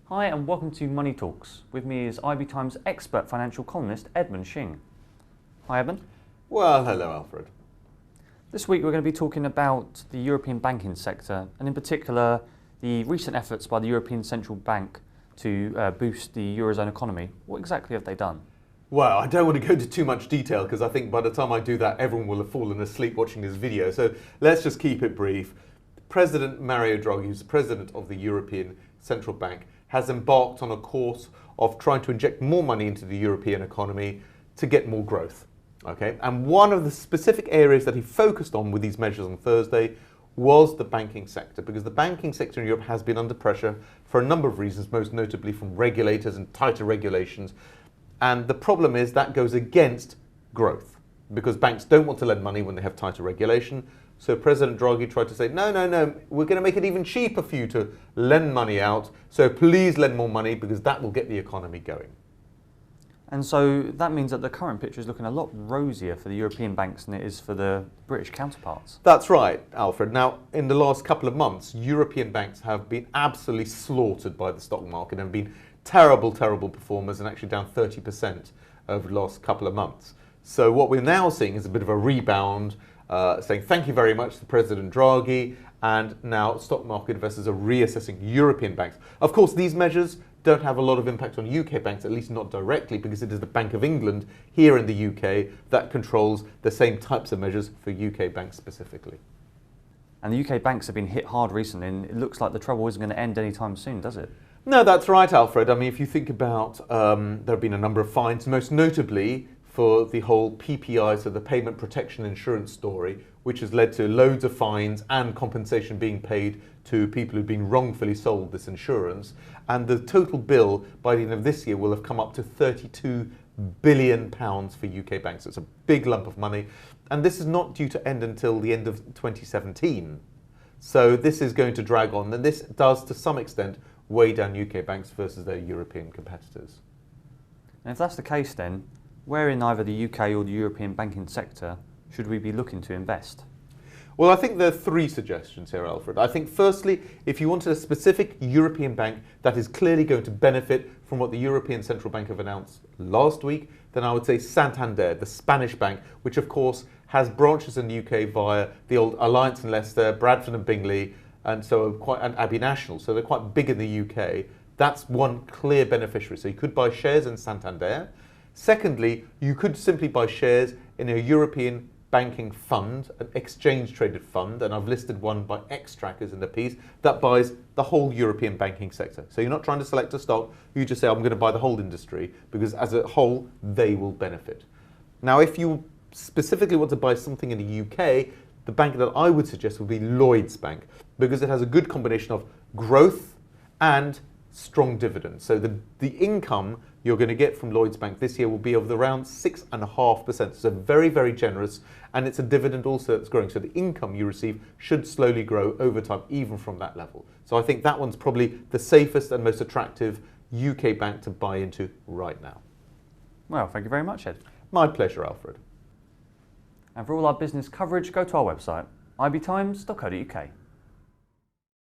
Hi and welcome to Money Talks. With me is IB Times expert financial columnist Edmund Shing. Hi Edmund. Well, hello Alfred. This week we're going to be talking about the European banking sector and in particular the recent efforts by the European Central Bank to boost the Eurozone economy. What exactly have they done? Well, I don't want to go into too much detail because I think by the time I do that everyone will have fallen asleep watching this video. So let's just keep it brief. President Mario Draghi, who's the president of the European Central Bank, has embarked on a course of trying to inject more money into the European economy to get more growth. Okay, and one of the specific areas that he focused on with these measures on Thursday was the banking sector, because the banking sector in Europe has been under pressure for a number of reasons, most notably from regulators and tighter regulations. And the problem is that goes against growth, because banks don't want to lend money when they have tighter regulation. So President Draghi tried to say, no, we're going to make it even cheaper for you to lend money out. So please lend more money because that will get the economy going. And so that means that the current picture is looking a lot rosier for the European banks than it is for the British counterparts. That's right, Alfred. Now, in the last couple of months, European banks have been absolutely slaughtered by the stock market and been terrible performers, and actually down 30% over the last couple of months. So what we're now seeing is a bit of a rebound, saying thank you very much to President Draghi, and now stock market investors are reassessing European banks. Of course, these measures don't have a lot of impact on UK banks, at least not directly, because it is the Bank of England here in the UK that controls the same types of measures for UK banks specifically. And the UK banks have been hit hard recently, and it looks like the trouble isn't going to end anytime soon, does it? No, that's right, Alfred. I mean, if you think about, there have been a number of fines, most notably for the whole PPI, so the Payment Protection Insurance story, which has led to loads of fines and compensation being paid to people who've been wrongfully sold this insurance. And the total bill by the end of this year will have come up to £32 billion for UK banks. It's a big lump of money. And this is not due to end until the end of 2017. So this is going to drag on. And this does, to some extent, weigh down UK banks versus their European competitors. And if that's the case then, where in either the UK or the European banking sector should we be looking to invest? Well, I think there are three suggestions here, Alfred. I think firstly, if you wanted a specific European bank that is clearly going to benefit from what the European Central Bank have announced last week, then I would say Santander, the Spanish bank, which of course has branches in the UK via the old Alliance and Leicester, Bradford and Bingley, and Abbey National, so they're quite big in the UK. That's one clear beneficiary. So you could buy shares in Santander. Secondly, you could simply buy shares in a European banking fund, an exchange-traded fund, and I've listed one by X-Trackers in the piece, that buys the whole European banking sector. So you're not trying to select a stock, you just say, I'm going to buy the whole industry, because as a whole, they will benefit. Now, if you specifically want to buy something in the UK, the bank that I would suggest would be Lloyds Bank, because it has a good combination of growth and strong dividends. So the income you're going to get from Lloyds Bank this year will be of around 6.5%. So very generous, and it's a dividend also that's growing. So the income you receive should slowly grow over time, even from that level. So I think that one's probably the safest and most attractive UK bank to buy into right now. Well, thank you very much, Ed. My pleasure, Alfred. And for all our business coverage, go to our website, ibtimes.co.uk.